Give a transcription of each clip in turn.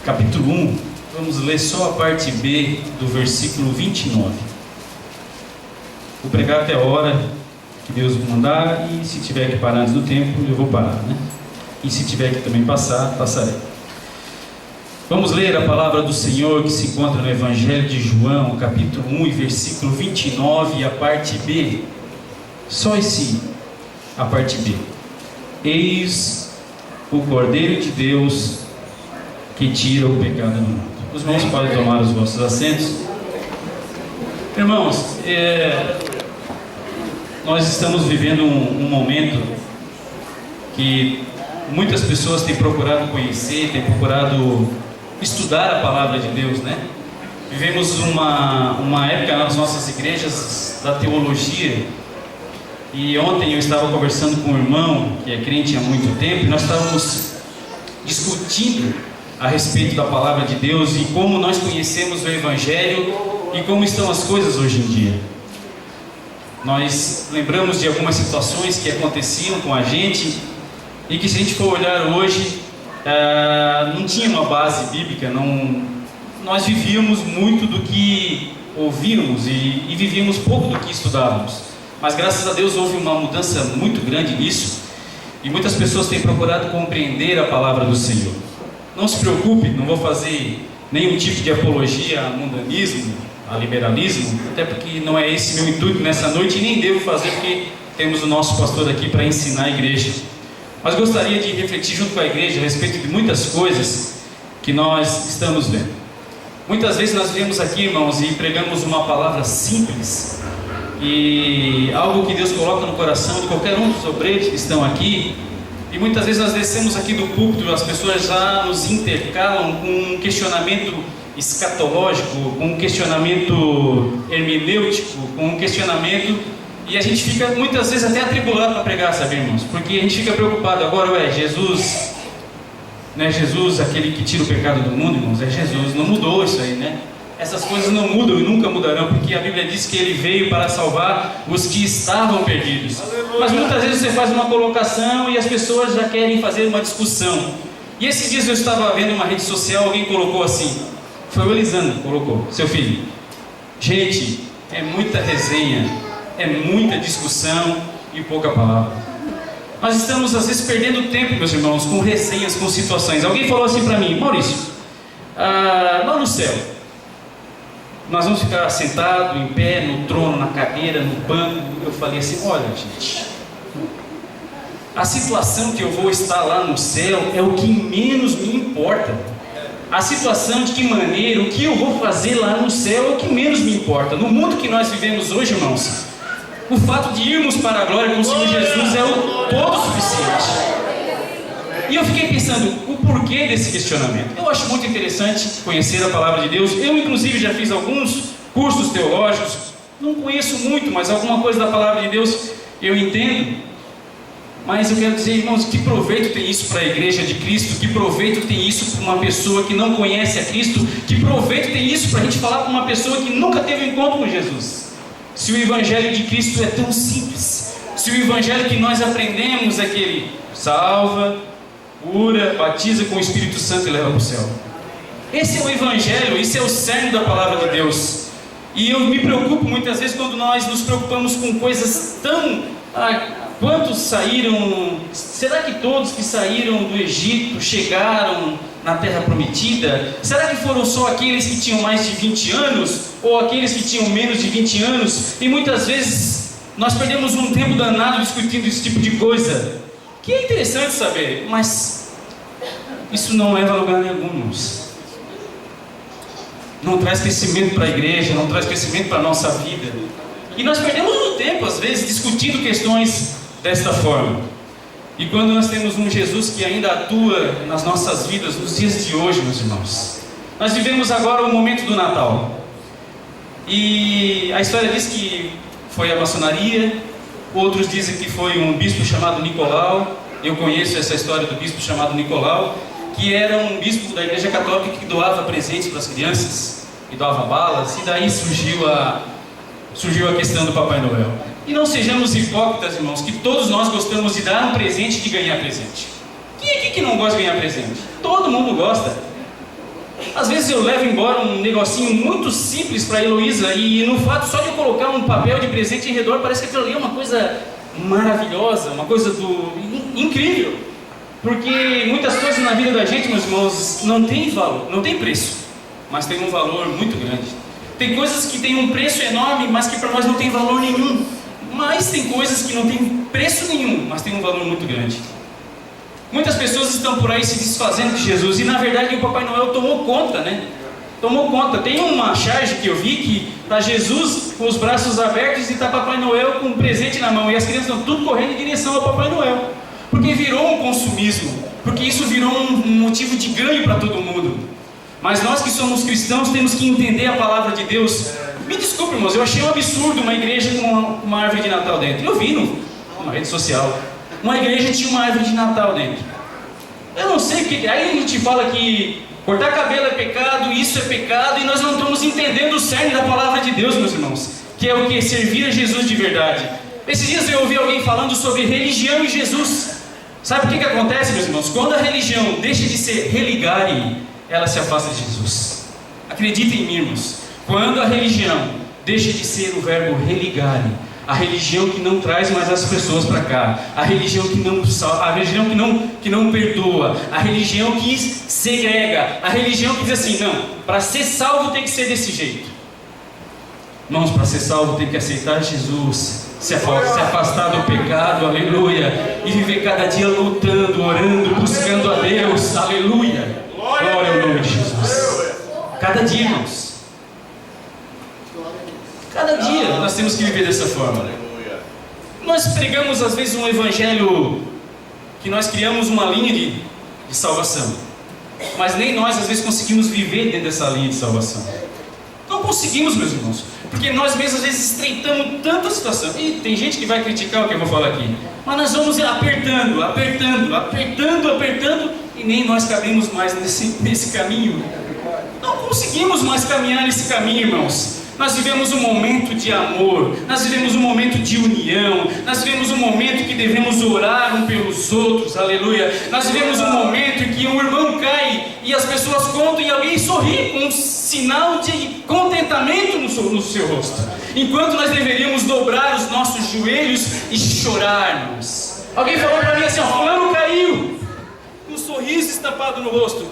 capítulo 1, vamos ler só a parte B do versículo 29. Vou pregar até a hora que Deus me mandar, e se tiver que parar antes do tempo, eu vou parar, né? E se tiver que também passar, passarei. Vamos ler a palavra do Senhor que se encontra no Evangelho de João, capítulo 1 e versículo 29, a parte B. Só a parte B. Eis o Cordeiro de Deus que tira o pecado do mundo. Os irmãos podem tomar os vossos assentos. Irmãos, nós estamos vivendo um momento que muitas pessoas têm procurado conhecer, têm procurado estudar a palavra de Deus, né? Vivemos uma época nas nossas igrejas da teologia, e ontem eu estava conversando com um irmão que é crente há muito tempo, e nós estávamos discutindo a respeito da palavra de Deus e como nós conhecemos o Evangelho e como estão as coisas hoje em dia. Nós lembramos de algumas situações que aconteciam com a gente e que, se a gente for olhar hoje, não tinha uma base bíblica, nós vivíamos muito do que ouvíamos e vivíamos pouco do que estudávamos. Mas graças a Deus houve uma mudança muito grande nisso, e muitas pessoas têm procurado compreender a palavra do Senhor. Não se preocupe, não vou fazer nenhum tipo de apologia a mundanismo, a liberalismo, até porque não é esse meu intuito nessa noite, e nem devo fazer, porque temos o nosso pastor aqui para ensinar a igreja. Mas gostaria de refletir junto com a igreja a respeito de muitas coisas que nós estamos vendo. Muitas vezes nós viemos aqui, irmãos, e pregamos uma palavra simples, e algo que Deus coloca no coração de qualquer um dos obreiros que estão aqui, e muitas vezes nós descemos aqui do púlpito, as pessoas já nos intercalam com um questionamento escatológico, com um questionamento hermenêutico, com um questionamento, e a gente fica muitas vezes até atribulado para pregar, sabe, irmãos? Porque a gente fica preocupado, agora, Jesus, não é Jesus aquele que tira o pecado do mundo, irmãos? É Jesus, não mudou isso aí, né? Essas coisas não mudam e nunca mudarão, porque a Bíblia diz que Ele veio para salvar os que estavam perdidos. Aleluia. Mas muitas vezes você faz uma colocação e as pessoas já querem fazer uma discussão. E esses dias eu estava vendo uma rede social, alguém colocou assim, foi o Elisandro, colocou, seu filho: gente, é muita resenha, é muita discussão e pouca palavra. Nós estamos às vezes perdendo tempo, meus irmãos, com resenhas, com situações. Alguém falou assim para mim: Maurício, lá no céu nós vamos ficar sentados, em pé, no trono, na cadeira, no banco. Eu falei assim: olha, gente, a situação que eu vou estar lá no céu é o que menos me importa. A situação de que maneira, o que eu vou fazer lá no céu é o que menos me importa. No mundo que nós vivemos hoje, irmãos, o fato de irmos para a glória com o Senhor Jesus é o todo suficiente. E eu fiquei pensando o porquê desse questionamento. Eu acho muito interessante conhecer a palavra de Deus. Eu, inclusive, já fiz alguns cursos teológicos. Não conheço muito, mas alguma coisa da palavra de Deus eu entendo. Mas eu quero dizer, irmãos, que proveito tem isso para a igreja de Cristo? Que proveito tem isso para uma pessoa que não conhece a Cristo? Que proveito tem isso para a gente falar para uma pessoa que nunca teve um encontro com Jesus? Se o Evangelho de Cristo é tão simples, se o Evangelho que nós aprendemos é que Ele salva, cura, batiza com o Espírito Santo e leva para o céu. Esse é o Evangelho, esse é o cerne da palavra de Deus. E eu me preocupo muitas vezes quando nós nos preocupamos com coisas tão... quantos saíram? Será que todos que saíram do Egito chegaram na Terra Prometida? Será que foram só aqueles que tinham mais de 20 anos? Ou aqueles que tinham menos de 20 anos? E muitas vezes nós perdemos um tempo danado discutindo esse tipo de coisa, que é interessante saber, mas isso não leva a lugar nenhum, irmãos. Não traz crescimento para a igreja, não traz crescimento para a nossa vida. E nós perdemos um tempo, às vezes, discutindo questões desta forma. E quando nós temos um Jesus que ainda atua nas nossas vidas, nos dias de hoje, meus irmãos. Nós vivemos agora o momento do Natal. E a história diz que foi a maçonaria. Outros dizem que foi um bispo chamado Nicolau. Eu conheço essa história do bispo chamado Nicolau, que era um bispo da Igreja Católica que doava presentes para as crianças, e doava balas, e daí surgiu a questão do Papai Noel. E não sejamos hipócritas, irmãos, que todos nós gostamos de dar um presente e de ganhar presente. Quem aqui que não gosta de ganhar presente? Todo mundo gosta. Às vezes eu levo embora um negocinho muito simples para a Heloísa, e no fato só de eu colocar um papel de presente em redor, parece que aquilo ali é uma coisa maravilhosa, uma coisa incrível. Porque muitas coisas na vida da gente, meus irmãos, não tem valor, não tem preço, mas tem um valor muito grande. Tem coisas que têm um preço enorme, mas que para nós não tem valor nenhum. Mas tem coisas que não têm preço nenhum, mas tem um valor muito grande. Muitas pessoas estão por aí se desfazendo de Jesus, e na verdade o Papai Noel tomou conta, né? Tomou conta. Tem uma charge que eu vi que está Jesus com os braços abertos e está Papai Noel com um presente na mão, e as crianças estão tudo correndo em direção ao Papai Noel, porque virou um consumismo, porque isso virou um motivo de ganho para todo mundo. Mas nós que somos cristãos temos que entender a palavra de Deus. Me desculpe, irmãos, eu achei um absurdo uma igreja com uma árvore de Natal dentro. Eu vi numa rede social, uma igreja tinha uma árvore de Natal dentro. Eu não sei o que. Aí a gente fala que cortar cabelo é pecado, isso é pecado, e nós não estamos entendendo o cerne da palavra de Deus, meus irmãos, que é o que? Servir a Jesus de verdade. Esses dias eu ouvi alguém falando sobre religião e Jesus. Sabe o que acontece, meus irmãos? Quando a religião deixa de ser religare, ela se afasta de Jesus. Acreditem em mim, irmãos. Quando a religião deixa de ser o verbo religare, a religião que não traz mais as pessoas para cá, a religião que não salva, a religião que não perdoa, a religião que segrega, a religião que diz assim, não, para ser salvo tem que ser desse jeito. Irmãos, para ser salvo tem que aceitar Jesus, se afastar do pecado, aleluia, e viver cada dia lutando, orando, buscando a Deus, aleluia. Glória ao nome de Jesus. Cada dia, irmãos. Cada dia nós temos que viver dessa forma. Nós pregamos às vezes um evangelho que nós criamos uma linha de salvação, mas nem nós às vezes conseguimos viver dentro dessa linha de salvação. Não conseguimos, meus irmãos, porque nós mesmos às vezes estreitamos tanto a situação. E tem gente que vai criticar o que eu vou falar aqui, mas nós vamos apertando, e nem nós cabemos mais nesse caminho. Não conseguimos mais caminhar nesse caminho, irmãos. Nós vivemos um momento de amor, nós vivemos um momento de união, nós vivemos um momento que devemos orar um pelos outros, aleluia. Nós vivemos um momento em que um irmão cai e as pessoas contam e alguém sorri com um sinal de contentamento no seu rosto, enquanto nós deveríamos dobrar os nossos joelhos e chorarmos. Alguém falou para mim assim, ó, fulano caiu, com um sorriso estampado no rosto,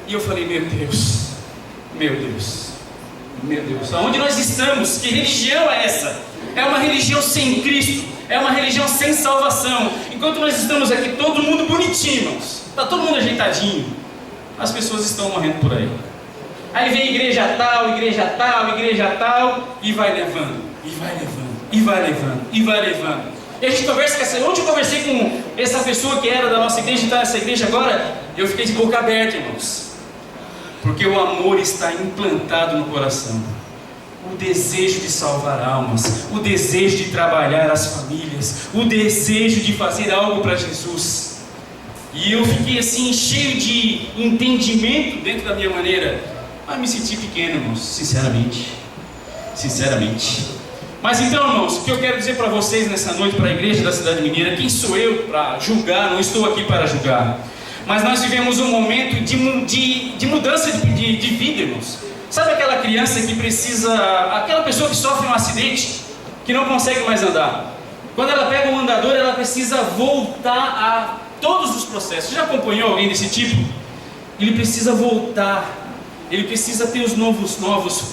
e eu falei, meu Deus, aonde nós estamos? Que religião é essa? É uma religião sem Cristo, é uma religião sem salvação. Enquanto nós estamos aqui, todo mundo bonitinho, irmãos, está todo mundo ajeitadinho, as pessoas estão morrendo por aí. Aí vem igreja tal, e vai levando. E a gente conversa com essa. Ontem eu conversei com essa pessoa que era da nossa igreja e está nessa igreja agora, eu fiquei de boca aberta, irmãos. Porque o amor está implantado no coração. O desejo de salvar almas, o desejo de trabalhar as famílias, o desejo de fazer algo para Jesus. E eu fiquei assim, cheio de entendimento dentro da minha maneira. Mas me senti pequeno, irmãos, sinceramente. Mas então, irmãos, o que eu quero dizer para vocês nessa noite, para a igreja da Cidade Mineira, quem sou eu para julgar? Não estou aqui para julgar. Mas nós vivemos um momento de mudança de vida, irmãos. Sabe aquela criança que precisa, aquela pessoa que sofre um acidente, que não consegue mais andar? Quando ela pega um andador, ela precisa voltar a todos os processos. Já acompanhou alguém desse tipo? Ele precisa voltar, ele precisa ter os novos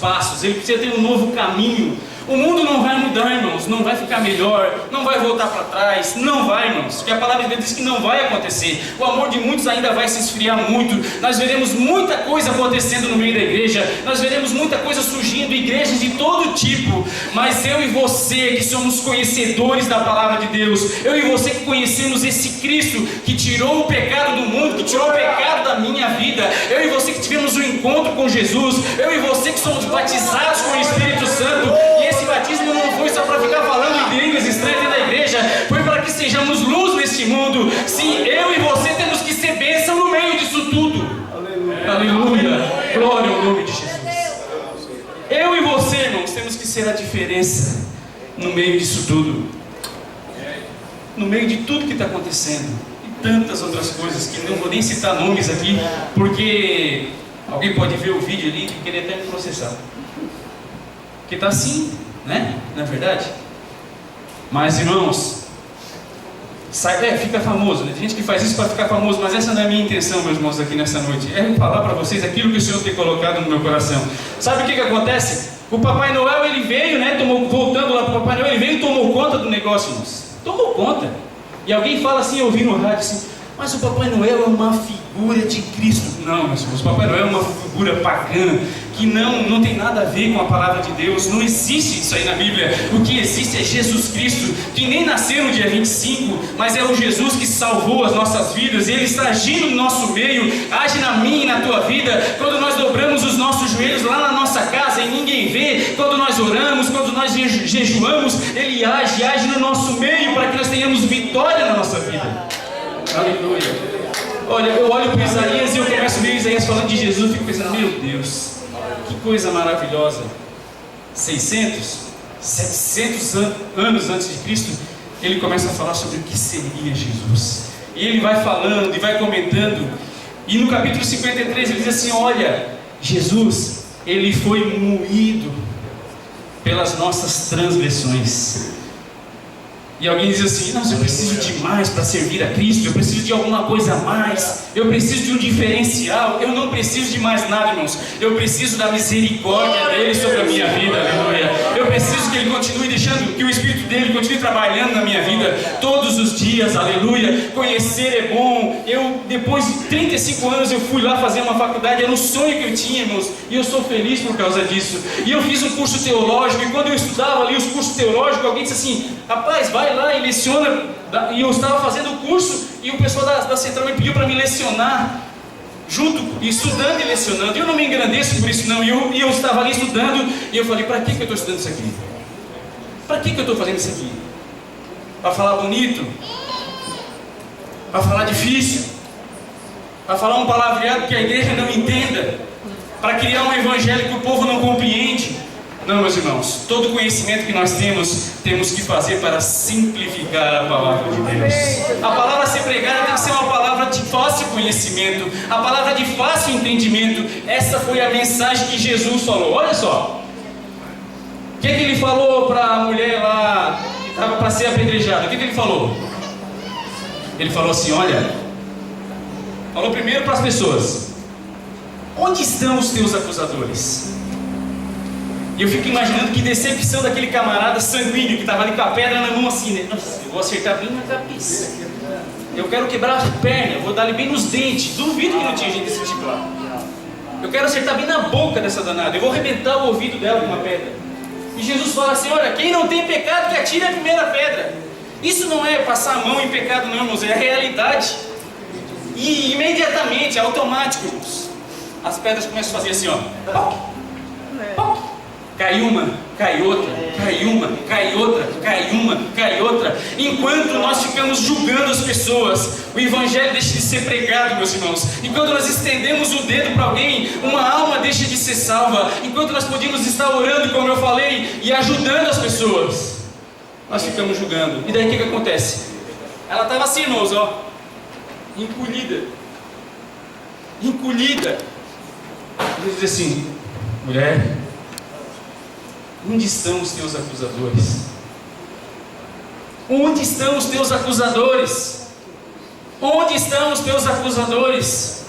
passos, ele precisa ter um novo caminho. O mundo não vai mudar, irmãos, não vai ficar melhor, não vai voltar para trás, não vai, irmãos, porque a palavra de Deus diz que não vai acontecer. O amor de muitos ainda vai se esfriar muito. Nós veremos muita coisa acontecendo no meio da igreja, nós veremos muita coisa surgindo, igrejas de todo tipo, mas eu e você que somos conhecedores da palavra de Deus, eu e você que conhecemos esse Cristo que tirou o pecado do mundo, que tirou o pecado da minha vida, eu e você que tivemos um encontro com Jesus, eu e você que somos batizados com o Espírito Santo, e esse batismo não foi só para ficar falando em línguas estranhas dentro da igreja, foi para que sejamos luz nesse mundo. Sim, eu e você temos que ser bênção no meio disso tudo. Aleluia, glória ao nome de Jesus. Eu e você, irmãos, temos que ser a diferença no meio disso tudo, no meio de tudo que está acontecendo, e tantas outras coisas que não vou nem citar nomes aqui, porque Alguém pode ver o vídeo ali e querer até me processar. Porque está assim, né? Não é verdade? Mas, irmãos, fica famoso, né? Tem gente que faz isso para ficar famoso, mas essa não é a minha intenção, meus irmãos, aqui nessa noite. É falar para vocês aquilo que o Senhor tem colocado no meu coração. Sabe o que acontece? O Papai Noel, ele veio, né? Voltando lá para o Papai Noel, ele veio e tomou conta do negócio, irmãos. Tomou conta. E alguém fala assim, eu ouvi no rádio assim, mas o Papai Noel é uma figura de Cristo. Não, meus irmãos, o Papai Noel é uma figura pagã, que não tem nada a ver com a palavra de Deus. Não existe isso aí na Bíblia. O que existe é Jesus Cristo, que nem nasceu no dia 25, mas é o Jesus que salvou as nossas vidas. Ele está agindo no nosso meio, age na minha e na tua vida. Quando nós dobramos os nossos joelhos lá na nossa casa e ninguém vê, quando nós oramos, quando nós jejuamos, Ele age no nosso meio para que nós tenhamos vitória na nossa vida. Aleluia. Olha, eu olho para Isaías e eu começo a ver Isaías falando de Jesus e fico pensando, meu Deus, que coisa maravilhosa. 700 anos antes de Cristo, ele começa a falar sobre o que seria Jesus. E ele vai falando e vai comentando. E no capítulo 53 ele diz assim, olha, Jesus, ele foi moído pelas nossas transgressões. E alguém diz assim, não, eu preciso de mais para servir a Cristo, eu preciso de alguma coisa a mais, eu preciso de um diferencial. Eu não preciso de mais nada, irmãos. Eu preciso da misericórdia dele sobre a minha vida, aleluia. Eu preciso que ele continue deixando, que o Espírito dele continue trabalhando na minha vida todos os dias, aleluia. Conhecer é bom. Depois de 35 anos eu fui lá fazer uma faculdade, era um sonho que eu tinha, irmãos, e eu sou feliz por causa disso. E eu fiz um curso teológico, e quando eu estudava ali os cursos teológicos, alguém disse assim, rapaz, vai lá e leciona. E eu estava fazendo o curso e o pessoal da central me pediu para me lecionar junto, estudando e lecionando. Eu não me engrandeço por isso não. E eu estava ali estudando e eu falei, para que eu estou estudando isso aqui? Para que eu estou fazendo isso aqui? Para falar bonito? Para falar difícil? Para falar um palavreado que a igreja não entenda? Para criar um evangelho que o povo não compreende? Não, meus irmãos, todo conhecimento que nós temos que fazer para simplificar a palavra de Deus. A palavra a ser pregada tem que ser uma palavra de fácil conhecimento, a palavra de fácil entendimento. Essa foi a mensagem que Jesus falou. Olha só, o que ele falou para a mulher lá que estava para ser apedrejada? O que ele falou? Ele falou assim, olha, falou primeiro para as pessoas, onde estão os teus acusadores? E eu fico imaginando que decepção daquele camarada sanguíneo que estava ali com a pedra na mão assim, né? Nossa, eu vou acertar bem na cabeça. Eu quero quebrar a perna, eu vou dar ali bem nos dentes. Duvido que não tinha gente desse tipo lá. Eu quero acertar bem na boca dessa danada. Eu vou arrebentar o ouvido dela com uma pedra. E Jesus fala assim, olha, quem não tem pecado que atire a primeira pedra. Isso não é passar a mão em pecado não, irmãos, é a realidade. E imediatamente, automático, irmãos, as pedras começam a fazer assim, ó. Cai uma, cai outra, cai uma, cai outra, cai uma, cai outra. Enquanto nós ficamos julgando as pessoas, o Evangelho deixa de ser pregado, meus irmãos. Enquanto nós estendemos o dedo para alguém, uma alma deixa de ser salva. Enquanto nós podíamos estar orando, como eu falei, e ajudando as pessoas, nós ficamos julgando. E daí o que acontece? Ela estava assim, irmãos, ó, encolhida. Ele diz assim, mulher, onde estão os teus acusadores? Onde estão os teus acusadores? Onde estão os teus acusadores?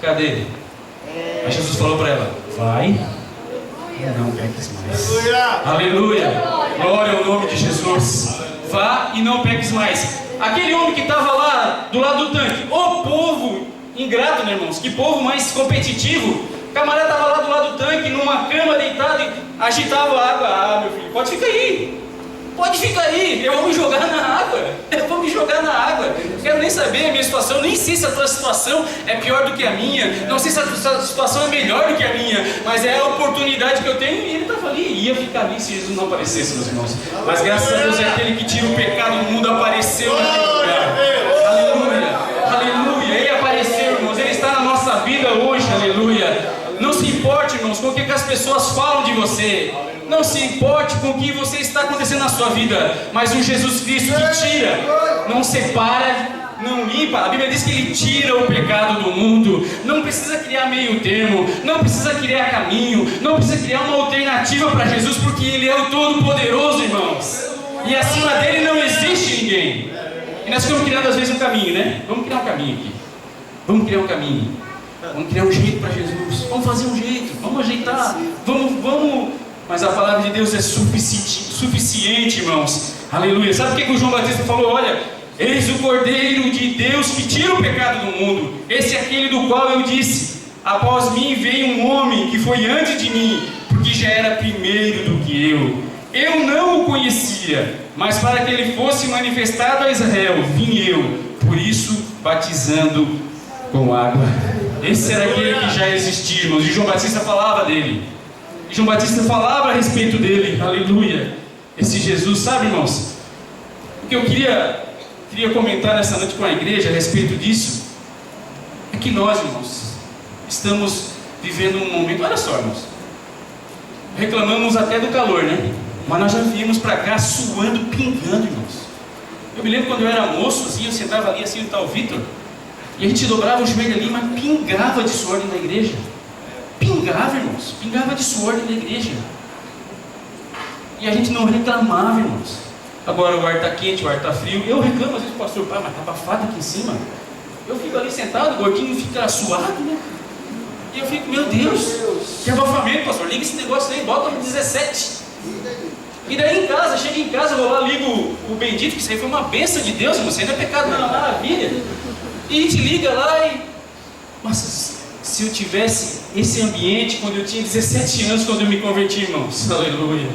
Cadê? Aí Jesus falou para ela, vai, não peques mais. Aleluia! Glória ao nome de Jesus. Vá e não peques mais. Aquele homem que estava lá do lado do tanque, o povo ingrato, né, irmãos? Que povo mais competitivo. O camarada estava lá do lado do tanque, numa cama deitado e agitava a água. Ah, meu filho, pode ficar aí. Pode ficar aí, eu vou me jogar na água. Eu vou me jogar na água. Não quero nem saber a minha situação, nem sei se a tua situação é pior do que a minha. Não sei se a tua situação é melhor do que a minha. Mas é a oportunidade que eu tenho e ele estava ali. Ia ficar ali se Jesus não aparecesse, meus irmãos. Mas graças a Deus é aquele que tira o pecado do mundo, apareceu naquele lugar. Aleluia, aleluia. Ele apareceu, irmãos. Ele está na nossa vida hoje, aleluia. Não se importe, irmãos, com o que as pessoas falam de você. Não se importe com o que você está acontecendo na sua vida. Mas o Jesus Cristo que tira, não separa, não limpa limpa. A Bíblia diz que Ele tira o pecado do mundo. Não precisa criar meio termo, não precisa criar caminho, não precisa criar uma alternativa para Jesus, porque Ele é o Todo-Poderoso, irmãos. E acima dele não existe ninguém. E nós ficamos criando às vezes um caminho, né? Vamos criar um caminho aqui. Vamos criar um caminho. Vamos criar um jeito para Jesus. Vamos fazer um jeito. Vamos ajeitar. Vamos. Mas a palavra de Deus é suficiente, irmãos. Aleluia. Sabe o que o João Batista falou? Olha, eis o Cordeiro de Deus que tira o pecado do mundo. Esse é aquele do qual eu disse: após mim veio um homem que foi antes de mim, porque já era primeiro do que eu. Eu não o conhecia, mas para que ele fosse manifestado a Israel, vim eu, por isso batizando com água. Esse era aquele que já existia, irmãos. E João Batista falava dele. E João Batista falava a respeito dele. Aleluia. Esse Jesus, sabe, irmãos? O que eu queria comentar nessa noite com a igreja a respeito disso é que nós, irmãos, estamos vivendo um momento. Olha só, irmãos. Reclamamos até do calor, né? Mas nós já viemos para cá suando, pingando, irmãos. Eu me lembro quando eu era moço, assim, eu sentava ali assim, o Vitor, e a gente dobrava o joelho ali, mas pingava de suor dentro da igreja. Pingava, irmãos, pingava de suor dentro da igreja. E a gente não reclamava, irmãos. Agora o ar está quente, o ar está frio. Eu reclamo às vezes, pastor, pai, mas está abafado aqui em cima. Eu fico ali sentado, o gordinho fica suado, né? E eu fico, meu Deus, que abafamento, pastor, liga esse negócio aí, bota no 17. E daí em casa, chega em casa, eu vou lá, ligo o bendito, que isso aí foi uma bênção de Deus, irmão, isso aí não é pecado, não é uma maravilha. E a gente liga lá e... Nossa, se eu tivesse esse ambiente quando eu tinha 17 anos, quando eu me converti, irmãos, aleluia.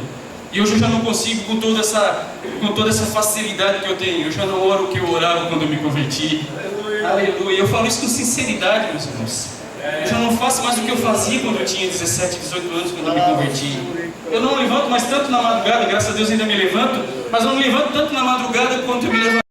E hoje eu já não consigo com toda essa facilidade que eu tenho, eu já não oro o que eu orava quando eu me converti. Aleluia. Eu falo isso com sinceridade, meus irmãos. Eu já não faço mais o que eu fazia quando eu tinha 17, 18 anos, quando eu me converti. Eu não levanto mais tanto na madrugada, graças a Deus ainda me levanto, mas eu não levanto tanto na madrugada quanto eu me levanto.